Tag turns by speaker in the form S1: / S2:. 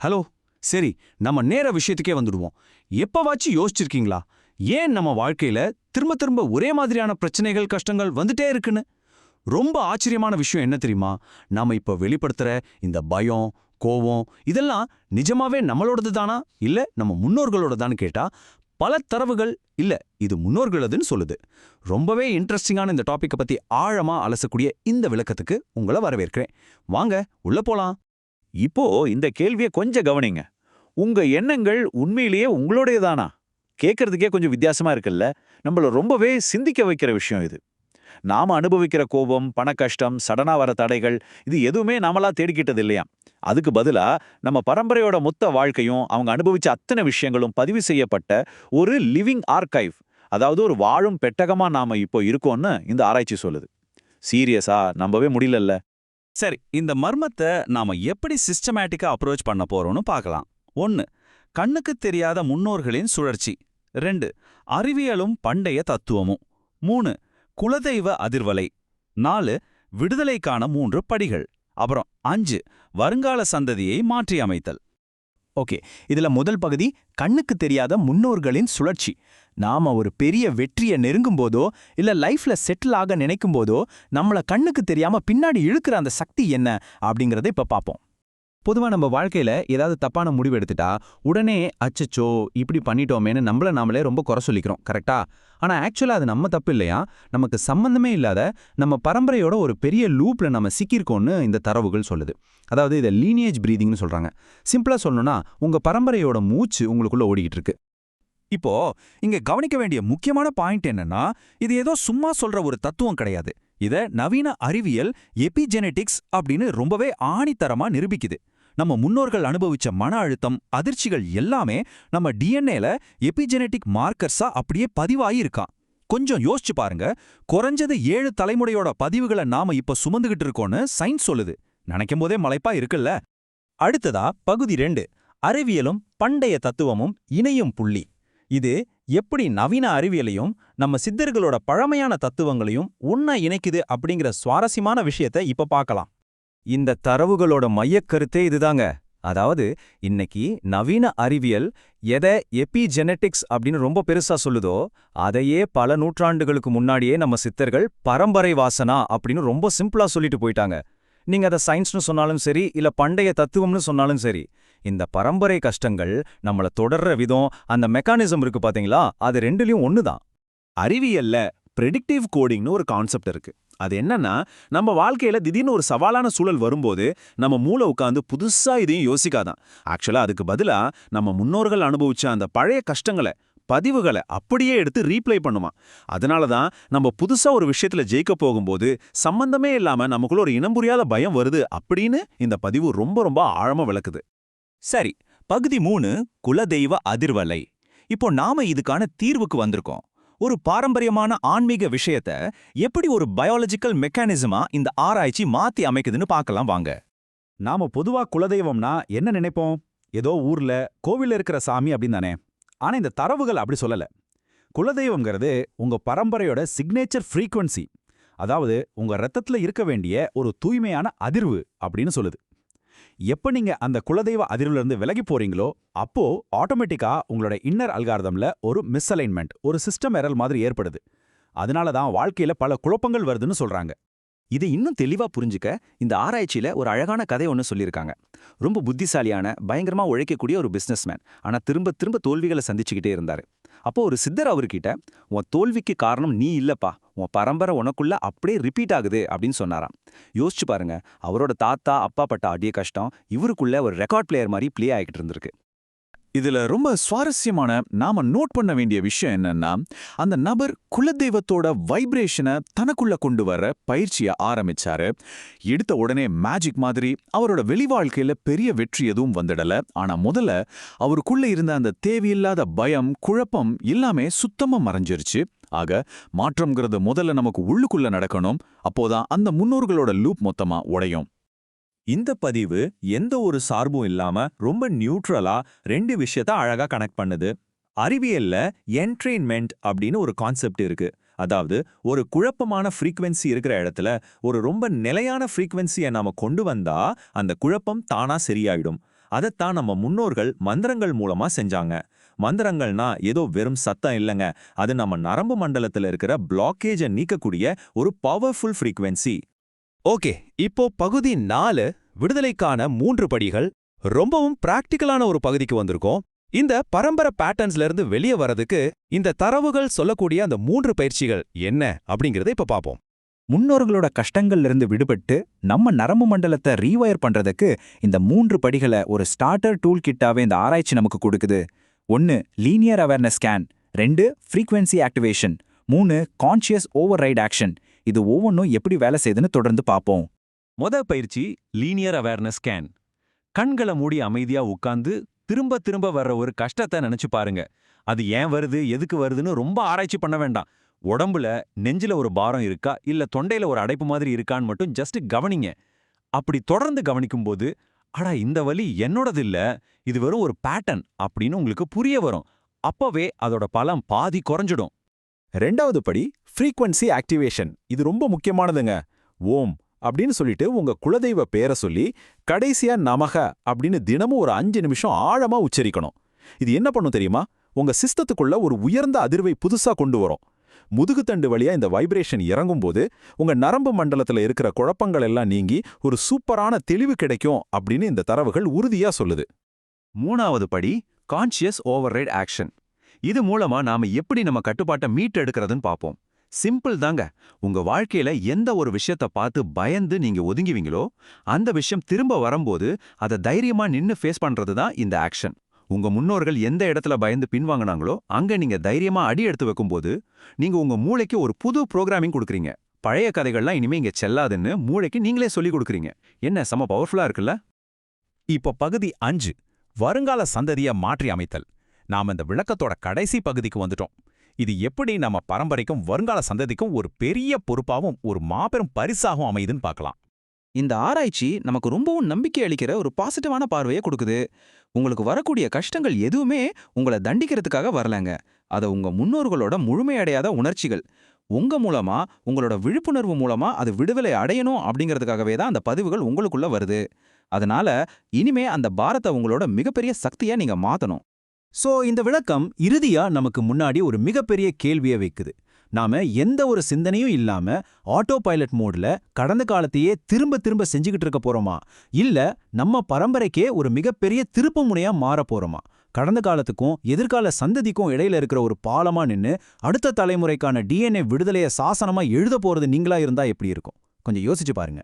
S1: Hello. சரி, நம்ம நேர விஷயத்துக்கே வந்துடுவோம். எப்பவாச்சும் யோசிச்சிருக்கீங்களா, ஏன் நம்ம வாழ்க்கையில திரும்ப திரும்ப ஒரே மாதிரியான பிரச்சனைகள் கஷ்டங்கள் வந்துட்டே இருக்குன்னு? ரொம்ப ஆச்சரியமான விஷயம் என்ன தெரியுமா? நாம இப்ப வெளிப்படுத்துற இந்த பயம், கோவம் இதெல்லாம் நிஜமாவே நம்மளோடது தானா இல்ல நம்ம முன்னோர்களோடதான்னு கேட்டா பல தரவுகள் இல்ல இது முன்னோர்களதுன்னு சொல்லுது. ரொம்பவே இன்ட்ரெஸ்டிங்கான இந்த டாபிக்கை பத்தி ஆழமா அலசக்கூடிய இந்த விளக்கத்துக்கு உங்களை வரவேற்கிறேன். வாங்க உள்ள போலாம்.
S2: இப்போ இந்த கேள்வியை கொஞ்சம் கவனிங்க. உங்க எண்ணங்கள் உண்மையிலேயே உங்களுடையதானா? கேட்கறதுக்கே கொஞ்சம் வித்தியாசமா இருக்குல்ல. நம்மள ரொம்பவே சிந்திக்க வைக்கிற விஷயம் இது. நாம அனுபவிக்கிற கோபம், பண கஷ்டம், சடனா வர தடைகள், இது எதுவுமே நாமளா தேடிக்கிட்டது இல்லையா? அதுக்கு பதிலா நம்ம பரம்பரையோட மொத்த வாழ்க்கையும் அவங்க அனுபவிச்ச அத்தனை விஷயங்களும் பதிவு செய்யப்பட்ட ஒரு லிவிங் ஆர்கைவ், அதாவது ஒரு வாழும் பெட்டகமா நாம இப்போ இருக்கோம்னு இந்த ஆராய்ச்சி சொல்லுது. சீரியஸா நம்பவே முடியலல்ல.
S3: சரி, இந்த மர்மத்தை நாம எப்படி சிஸ்டமேட்டிக்கா அப்ரோச் பண்ண போறோம்னு பார்க்கலாம். 1. கண்ணுக்கு தெரியாத முன்னோர்களின் சுழற்சி. 2. அறிவியலும் பண்டைய தத்துவமும். 3. குலதெய்வ அதிர்வலை. 4. விடுதலைக்கான 3 படிகள். அப்புறம் 5. வருங்கால சந்ததியை மாற்றியமைத்தல்.
S4: ஓகே, இதுல முதல் பகுதி கண்ணுக்கு தெரியாத முன்னோர்களின் சுழற்சி. நாம ஒரு பெரிய வெற்றியை நெருங்கும் போதோ இல்ல லைஃப்ல செட்டில் ஆக நினைக்கும் போதோ நம்மள கண்ணுக்கு தெரியாம பின்னாடி இழுக்கிற அந்த சக்தி என்ன அப்படிங்கறத இப்ப பார்ப்போம். பொதுவா நம்ம வாழ்க்கையில ஏதாவது தப்பான முடிவு எடுத்துட்டா உடனே அச்சச்சோ இப்படி பண்ணிட்டோமேன்னு நம்மள நாமளே ரொம்ப குறை சொல்லிக்கிறோம், கரெக்டா? ஆனா ஆக்சுவலா அது நம்ம தப்பு இல்லையா? நமக்கு சம்பந்தமே இல்லாத நம்ம பரம்பரையோட ஒரு பெரிய லூப்ல நம்ம சிக்கியிருக்கோம்னு இந்த தரவுகள் சொல்லுது. அதாவது இதை லீனியேஜ் பிரீதிங்னு சொல்றாங்க. சிம்பிளா சொல்லணும்னா உங்க பரம்பரையோட மூச்சு உங்களுக்குள்ள ஓடிக்கிட்டு இருக்கு.
S3: இப்போ இங்க கவனிக்க வேண்டிய முக்கியமான பாயிண்ட் என்னன்னா, இது ஏதோ சும்மா சொல்ற ஒரு தத்துவம் கிடையாது. இத நவீன அறிவியல் எபிஜெனெடிக்ஸ் அப்படின்னு ரொம்பவே ஆணித்தரமா நிரூபிக்குது. நம்ம முன்னோர்கள் அனுபவிச்ச மன அழுத்தம், அதிர்ச்சிகள் எல்லாமே நம்ம டிஎன்ஏல எபிஜெனெட்டிக் மார்க்கர்ஸா அப்படியே பதிவாகி இருக்கான். கொஞ்சம் யோசிச்சு பாருங்க, குறைஞ்சது 7 தலைமுறையோட பதிவுகளை நாம இப்ப சுமந்துகிட்டு இருக்கோம்னு சயின்ஸ் சொல்லுது. நினைக்கும் போதே மலைப்பா இருக்குல்ல.
S4: அடுத்ததா பகுதி 2, அறிவியலும் பண்டைய தத்துவமும் இணையும் புள்ளி. இது எப்படி நவீன அறிவியலையும் நம்ம சித்தர்களோட பழமையான தத்துவங்களையும் ஒன்னா இணைக்குது அப்படிங்கிற சுவாரஸ்யமான விஷயத்தை இப்ப பார்க்கலாம்.
S1: இந்த தரவுகளோட மையக்கருத்தே இதுதாங்க. அதாவது இன்னைக்கு நவீன அறிவியல் எதை எபிஜெனெட்டிக்ஸ் அப்படின்னு ரொம்ப பெருசா சொல்லுதோ அதையே பல நூற்றாண்டுகளுக்கு முன்னாடியே நம்ம சித்தர்கள் பரம்பரை வாசனா அப்படின்னு ரொம்ப சிம்பிளா சொல்லிட்டு போயிட்டாங்க. நீங்க அதை சயின்ஸ்னு சொன்னாலும் சரி இல்ல பண்டைய தத்துவம்னு சொன்னாலும் சரி, இந்த பரம்பரை கஷ்டங்கள் நம்மள தொடர்ற விதம், அந்த மெக்கானிசம் இருக்கு பாத்தீங்களா, அது ரெண்டுலயும் ஒண்ணுதான்.
S2: அறிவியல்ல ப்ரெடிக்டிவ் கோடிங்னு ஒரு கான்செப்ட் இருக்கு. அது என்னன்னா, நம்ம வாழ்க்கையில திடீர்னு ஒரு சவாலான சூழல் வரும்போது நம்ம மூளை உட்காந்து புதுசா இதையும் யோசிக்காதான். ஆக்சுவலா அதுக்கு பதிலா நம்ம முன்னோர்கள் அனுபவிச்ச அந்த பழைய கஷ்டங்களை, பதிவுகளை அப்படியே எடுத்து ரீப்ளை பண்ணுமா. அதனால தான் நம்ம புதுசா ஒரு விஷயத்துல ஜெயிக்க போகும்போது சம்பந்தமே இல்லாம நமக்குள்ள ஒரு இனம் புரியாத பயம் வருது அப்படின்னு இந்த பதிவு ரொம்ப ரொம்ப ஆழமா விளக்குது.
S3: சரி, பகுதி 3, குலதெய்வ அதிர்வலை. இப்போ நாம இதுக்கான தீர்வுக்கு வந்திருக்கோம். ஒரு பாரம்பரியமான ஆன்மீக விஷயத்த எப்படி ஒரு பயாலஜிக்கல் மெக்கானிசமா இந்த ஆராய்ச்சி மாத்தி அமைக்குதுன்னு பார்க்கலாம் வாங்க.
S1: நாம பொதுவா குலதெய்வம்னா என்ன நினைப்போம்? ஏதோ ஊர்ல கோவில்ல இருக்கிற சாமி அப்படின்னு தானே. ஆனா இந்த தரவுகள் அப்படி சொல்லல. குலதெய்வம்ங்கிறது உங்க பரம்பரையோட சிக்னேச்சர் ஃப்ரீக்வன்சி, அதாவது உங்க ரத்தத்துல இருக்க வேண்டிய ஒரு தூய்மையான அதிர்வு அப்படின்னு சொல்லுது. எப்ப நீங்க அந்த குலதெய்வ அதிர்வுல இருந்து விலகி போறீங்களோ அப்போ ஆட்டோமேட்டிக்கா உங்களோட இன்னர் அல்காரிதம்ல ஒரு மிஸ்அலைன்மெண்ட், ஒரு சிஸ்டம் எரர் மாதிரி ஏற்படுது. அதனால தான் வாழ்க்கையில பல குழப்பங்கள் வருதுன்னு சொல்றாங்க.
S4: இதை இன்னும் தெளிவா புரிஞ்சுக்க இந்த ஆராய்ச்சியில ஒரு அழகான கதை ஒன்று சொல்லியிருக்காங்க. ரொம்ப புத்திசாலியான, பயங்கரமா உழைக்கக்கூடிய ஒரு பிசினஸ்மேன். ஆனா திரும்ப திரும்ப தோல்விகளை சந்திச்சுக்கிட்டே இருந்தாரு. அப்போ ஒரு சித்தர் அவர்கிட்ட, உன் தோல்விக்கு காரணம் நீ இல்லப்பா, உன் பரம்பரை உனக்குள்ள அப்படியே ரிப்பீட் ஆகுது அப்படின்னு சொன்னாராம். யோசிச்சு பாருங்க, அவரோட தாத்தா அப்பா பட்ட அடிய கஷ்டம் இவருக்குள்ள ஒரு ரெக்கார்ட் பிளேயர் மாதிரி பிளே ஆகிட்டு இருந்திருக்கு.
S2: இதுல ரொம்ப சுவாரஸ்யமான நாம நோட் பண்ண வேண்டிய விஷயம் என்னன்னா, அந்த நபர் குலதெய்வத்தோட வைப்ரேஷனை தனக்குள்ள கொண்டு வர பயிற்சியை ஆரம்பிச்சாரு. எடுத்த உடனே மேஜிக் மாதிரி அவரோட வெளி வாழ்க்கையில பெரிய வெற்றி எதுவும் வந்துடல. ஆனா முதல்ல அவருக்குள்ள இருந்த அந்த தேவையில்லாத பயம், குழப்பம் எல்லாமே சுத்தமா மறைஞ்சிருச்சு. ஆக மாற்றம்ங்கிறது முதல்ல நமக்கு உள்ளுக்குள்ள நடக்கணும். அப்போதான் அந்த முன்னோர்களோட லூப் மொத்தமா உடையும்.
S3: இந்த பதிவு எந்த ஒரு சார்பும் இல்லாம ரொம்ப நியூட்ரலா 2 விஷயத்த அழகா கனெக்ட் பண்ணுது. அறிவியல்ல என்ட்ரெயின்மெண்ட் அப்படின்னு ஒரு கான்செப்ட் இருக்கு. அதாவது ஒரு குழப்பமான ஃப்ரீக்வன்சி இருக்கிற இடத்துல ஒரு ரொம்ப நிலையான ஃப்ரீக்வன்சியை நாம கொண்டு வந்தா அந்த குழப்பம் தானா சரியாயிடும்.
S5: அதைத்தான் நம்ம முன்னோர்கள் மந்திரங்கள் மூலமா செஞ்சாங்க. மந்திரங்கள்னா ஏதோ வெறும் சத்தம் இல்லைங்க, அது நம்ம நரம்பு மண்டலத்துல இருக்கிற பிளாக்கேஜை நீக்கக்கூடிய ஒரு பவர்ஃபுல் ஃப்ரீக்வென்சி.
S3: ஓகே, இப்போ பகுதி 4 விடுதலைக்கான 3 படிகள். ரொம்பவும் பிராக்டிக்கலான ஒரு பகுதிக்கு வந்திருக்கோம். இந்த பரம்பரை பேட்டர்ன்ஸ்ல இருந்து வெளியே வரதுக்கு இந்த தரவுகள் சொல்லக்கூடிய அந்த 3 பயிற்சிகள் என்ன அப்படிங்கறத இப்ப பாப்போம்.
S4: முன்னோர்களோட கஷ்டங்கள்ல இருந்து விடுபட்டு நம்ம நரம்பு மண்டலத்தை ரீவயர் பண்றதுக்கு இந்த 3 படிகளை ஒரு ஸ்டார்டர் டூல் கிட்டாவே இந்த ஆராய்ச்சி நமக்கு கொடுக்குது. 1 linear awareness scan, 2 frequency activation, 3 conscious over right action. இது ஒவ்வொன்றும் எப்படி வேலை செய்யுதுன்னு தொடர்ந்து பார்ப்போம்.
S1: பயிற்சி லீனியர் அவேர்னஸ் ஸ்கேன். கண்களை மூடி அமைதியா உட்கார்ந்து திரும்ப திரும்ப வர்ற ஒரு கஷ்டத்தை நினைச்சு பாருங்க. அது ஏன் வருது, எதுக்கு வருதுன்னு ரொம்ப ஆராய்ச்சி பண்ண வேண்டாம். உடம்புல நெஞ்சில ஒரு பாரம் இருக்கா, இல்ல தொண்டையில ஒரு அடைப்பு மாதிரி இருக்கான்னு மட்டும் ஜஸ்ட் கவனிங்க. அப்படி தொடர்ந்து கவனிக்கும்போது, அடா இந்த வலி என்னோடது இல்ல, இது வெறும் ஒரு பேட்டர்ன் அப்படின்னு உங்களுக்கு புரிய வரும். அப்பவே அதோட பலம் பாதி குறைஞ்சிடும்.
S6: 2வது படி ஃப்ரீக்வன்சி ஆக்டிவேஷன். இது ரொம்ப முக்கியமானதுங்க. ஓம் அப்படின்னு சொல்லிட்டு உங்க குலதெய்வ பேரை சொல்லி கடைசியா நமக அப்படின்னு தினமும் ஒரு 5 நிமிஷம் ஆழமா உச்சரிக்கணும். இது என்ன பண்ணும் தெரியுமா? உங்க சிஸ்டத்துக்குள்ள ஒரு உயர்ந்த அதிர்வை புதுசா கொண்டு வரும். முதுகுத்தண்டு வழியா இந்த வைப்ரேஷன் இறங்கும்போது உங்க நரம்பு மண்டலத்துல இருக்கிற குழப்பங்கள் எல்லாம் நீங்கி ஒரு சூப்பரான தெளிவு கிடைக்கும் அப்படின்னு இந்த தரவுகள் உறுதியா சொல்லுது.
S1: 3வது படி கான்ஷியஸ் ஓவர்ரைட் ஆக்ஷன். இது மூலமா நாம எப்படி நம்ம கட்டுப்பாட்டை மீட்டெடுக்கிறதுன்னு பார்ப்போம். சிம்பிள் தாங்க. உங்க வாழ்க்கையில எந்த ஒரு விஷயத்த பார்த்து பயந்து நீங்க ஒதுங்குவீங்களோ அந்த விஷயம் திரும்ப வரும்போது அதை தைரியமா நின்னு ஃபேஸ் பண்றது தான் இந்த ஆக்ஷன். உங்க முன்னோர்கள் எந்த இடத்துல பயந்து பின்வாங்கினாங்களோ அங்க நீங்க தைரியமா அடி எடுத்து வைக்கும்போது நீங்க உங்க மூளைக்கு ஒரு புது ப்ரோக்ராமிங் கொடுக்குறீங்க. பழைய கதைகள்லாம் இனிமே இங்க செல்லாதுன்னு மூளைக்கு நீங்களே சொல்லி கொடுக்குறீங்க. என்ன செம பவர்ஃபுல்லா இருக்குல்ல?
S3: இப்போ பகுதி 5 வருங்கால சந்ததியை மாற்றி அமைத்தல். நாம இந்த விளக்கத்தோட கடைசி பகுதிக்கு வந்துட்டோம். இது எப்படி நம்ம பரம்பரைக்கும் வருங்கால சந்ததிக்கும் ஒரு பெரிய பொறுப்பாகவும் ஒரு மாபெரும் பரிசாகவும் அமையுதுன்னு பார்க்கலாம்.
S7: இந்த ஆராய்ச்சி நமக்கு ரொம்பவும் நம்பிக்கை அளிக்கிற ஒரு பாசிட்டிவான பார்வையை கொடுக்குது. உங்களுக்கு வரக்கூடிய கஷ்டங்கள் எதுவுமே உங்களை தண்டிக்கிறதுக்காக வரலங்க. அதை உங்க முன்னோர்களோட முழுமையடையாத உணர்ச்சிகள். உங்க மூலமா, உங்களோட விழிப்புணர்வு மூலமா அது விடுதலை அடையணும் அப்படிங்கிறதுக்காகவே தான் அந்த பதிவுகள் உங்களுக்குள்ள வருது. அதனால இனிமே அந்த பாரத்தை உங்களோட மிகப்பெரிய சக்தியா நீங்க மாத்தணும்.
S1: சோ இந்த விளக்கம் இறுதியா நமக்கு முன்னாடி ஒரு மிகப்பெரிய கேள்வியை வைக்குது. நாம எந்த ஒரு சிந்தனையும் இல்லாம ஆட்டோ பைலட் மோட்ல கடந்த காலத்தையே திரும்ப திரும்ப செஞ்சுக்கிட்டு இருக்க போறோமா, இல்ல நம்ம பரம்பரைக்கே ஒரு மிகப்பெரிய திருப்பு முனையா மாற போறோமா? கடந்த காலத்துக்கும் எதிர்கால சந்ததிக்கும் இடையில இருக்கிற ஒரு பாலமா நின்னு அடுத்த தலைமுறைக்கான DNA விடுதலையை சாசனமா எழுத போறது நீங்களா இருந்தா எப்படி இருக்கும்? கொஞ்சம் யோசிச்சு பாருங்க.